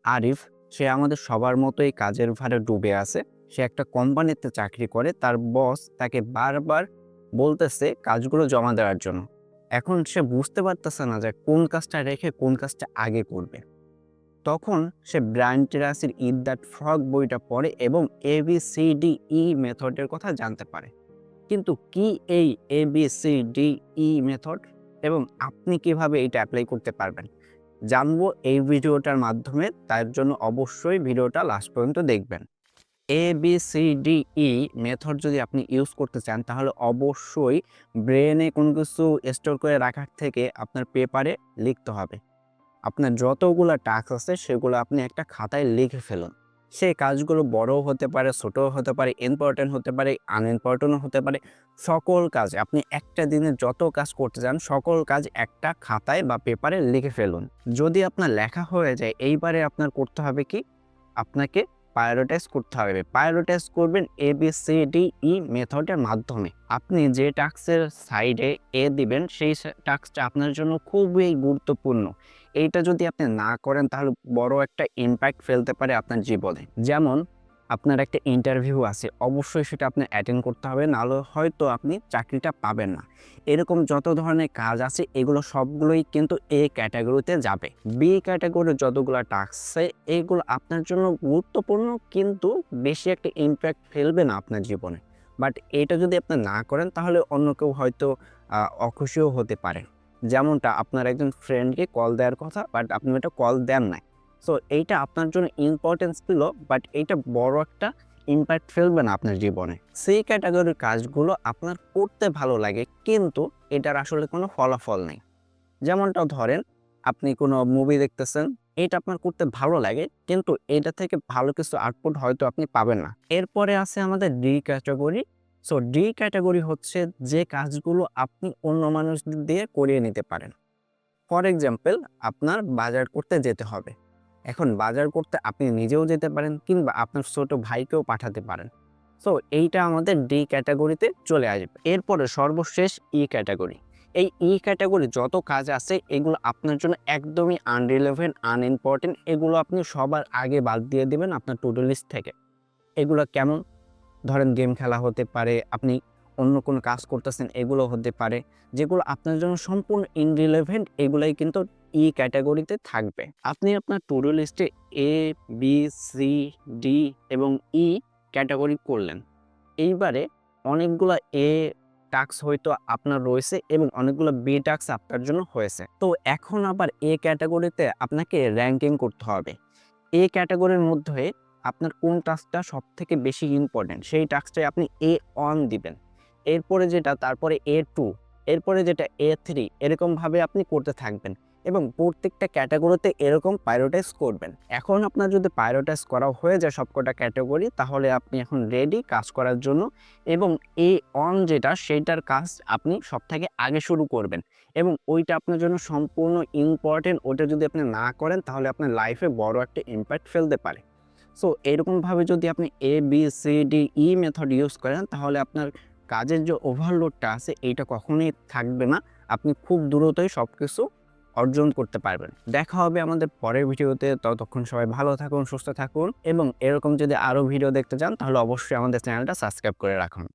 আরিফ, সে আমাদের সবার মতোই কাজের ভারে ডুবে আছে। সে একটা কোম্পানিতে চাকরি করে। তার বস তাকে বারবার বলতেছে কাজগুলো জমা দেওয়ার জন্য। এখন সে বুঝতে পারতেছে না যে কোন কাজটা রেখে কোন কাজটা আগে করবে। তখন সে ব্রায়ান ট্রেসির ইট দ্যাট ফ্রগ বইটা পড়ে এবং ABCDE মেথডের কথা জানতে পারে। কিন্তু কি এই ABCDE মেথড এবং আপনি কিভাবে এটা অ্যাপ্লাই করতে পারবেন জানবো এই ভিডিওটার মাধ্যমে। তার জন্য অবশ্যই ভিডিওটা লাস্ট পর্যন্ত দেখবেন। ABCDE মেথড যদি আপনি ইউজ করতে চান তাহলে অবশ্যই ব্রেনে কোনো কিছু স্টোর করে রাখার থেকে আপনার পেপারে লিখতে হবে। আপনার যতগুলা টাস্ক আছে সেগুলো আপনি একটা খাতায় লিখে ফেলুন। সেই কাজগুলো বড়ও হতে পারে, ছোটও হতে পারে, ইম্পর্টেন্ট হতে পারে, আনইম্পর্টেন্টও হতে পারে। সকল কাজ আপনি একটা দিনে যত কাজ করতে চান সকল কাজ একটা খাতায় বা পেপারে লিখে ফেলুন। যদি আপনার লেখা হয়ে যায় এইবারে আপনার করতে হবে কি, আপনাকে প্রায়োরিটাইজ করতে হবে। প্রায়োরিটাইজ করবেন ABCDE মেথডের মাধ্যমে। আপনি যে টাস্কের সাইডে দিবেন সেই টাস্কটা আপনার জন্য খুবই গুরুত্বপূর্ণ। এইটা যদি আপনি না করেন তাহলে বড় একটা ইমপ্যাক্ট ফেলতে পারে আপনার জীবনে। যেমন আপনার একটা ইন্টারভিউ আছে, অবশ্যই সেটা আপনি অ্যাটেন্ড করতে হবে, নাহলে হয়তো আপনি চাকরিটা পাবেন না। এরকম যত ধরনের কাজ আছে এগুলো সবগুলোই কিন্তু A ক্যাটাগরিতে যাবে। B ক্যাটাগরির যতগুলো টাস্ক আছে এগুলো আপনার জন্য গুরুত্বপূর্ণ কিন্তু বেশি একটা ইমপ্যাক্ট ফেলবে না আপনার জীবনে। বাট এটা যদি আপনি না করেন তাহলে অন্য কেউ হয়তো অখুশিও হতে পারে। যেমনটা আপনার একজন ফ্রেন্ডকে কল দেওয়ার কথা, বাট আপনি ওটা কল দেন নাই। সো এইটা আপনার জন্য ইম্পর্টেন্স ছিল, বাট এইটা বড় একটা ইম্প্যাক্ট ফেলবে না আপনার জীবনে। সেই ক্যাটাগরির কাজগুলো আপনার করতে ভালো লাগে কিন্তু এটার আসলে কোনো ফলাফল নেই। যেমনটা ধরেন আপনি কোনো মুভি দেখতেছেন, এটা আপনার করতে ভালো লাগে কিন্তু এটা থেকে ভালো কিছু আউটপুট হয়তো আপনি পাবেন না। এরপরে আছে আমাদের D category. So D category হচ্ছে যে কাজগুলো আপনি অন্য মানুষদের দিয়ে করিয়ে নিতে পারেন। ফর এক্সাম্পল, আপনার বাজার করতে যেতে হবে। এখন বাজার করতে আপনি নিজেও যেতে পারেন কিংবা আপনার ছোট ভাইকেও পাঠাতে পারেন। সো এইটা আমাদের ডি ক্যাটাগরিতে চলে আসবে। এরপরে সর্বশেষ ই ক্যাটাগরি। এই ই ক্যাটাগরি যত কাজ আছে এগুলো আপনার জন্য একদমই আনরিলেভেন্ট, আনইম্পর্টেন্ট। এগুলো আপনি সবার আগে বাদ দিয়ে দেবেন আপনার টু ডু লিস্ট থেকে। এগুলো কেমন? ধরেন গেম খেলা হতে পারে, আপনি অন্য কোনো কাজ করতেছেন এগুলো হতে পারে। যেগুলো আপনার জন্য সম্পূর্ণ ইনরিলেভেন্ট এগুলাই কিন্তু ই ক্যাটাগরিতে থাকবে। আপনি আপনার টু ডু লিস্টে ABCD এবং ই ক্যাটাগরি করলেন। এইবারে অনেকগুলা টাস্ক হয়তো আপনার রয়েছে এবং অনেকগুলো বি টাস্ক আপনার জন্য হয়েছে। তো এখন আবার ক্যাটাগরিতে আপনাকে র্যাঙ্কিং করতে হবে। ক্যাটাগরির মধ্যে আপনার কোন টাস্কটা সবথেকে বেশি ইম্পর্টেন্ট সেই টাস্কটাই আপনি A1 দিবেন। এরপরে যেটা, তারপরে A2, এরপরে যেটা A3, এরকমভাবে আপনি করতে থাকবেন এবং প্রত্যেকটা ক্যাটাগরিতে এরকম প্রায়োরিটাইজ করবেন। এখন আপনার যদি প্রায়োরিটাইজ করা হয়ে যায় সবকটা ক্যাটাগরি তাহলে আপনি এখন রেডি কাজ করার জন্য এবং A1 যেটা সেইটার কাজ আপনি সবথেকে আগে শুরু করবেন এবং ওইটা আপনার জন্য সম্পূর্ণ ইম্পর্টেন্ট। ওটা যদি আপনি না করেন তাহলে আপনার লাইফে বড় একটা ইম্প্যাক্ট ফেলতে পারে। সো এরকমভাবে যদি আপনি ABCDE মেথড ইউজ করেন তাহলে আপনার কাজের যে ওভারলোডটা আছে এইটা কখনোই থাকবে না। আপনি খুব দ্রুতই সব কিছু অর্জন করতে পারবেন। দেখা হবে আমাদের পরের ভিডিওতে। ততক্ষণ সবাই ভালো থাকুন, সুস্থ থাকুন এবং এরকম যদি আরও ভিডিও দেখতে চান তাহলে অবশ্যই আমাদের চ্যানেলটা সাবস্ক্রাইব করে রাখুন।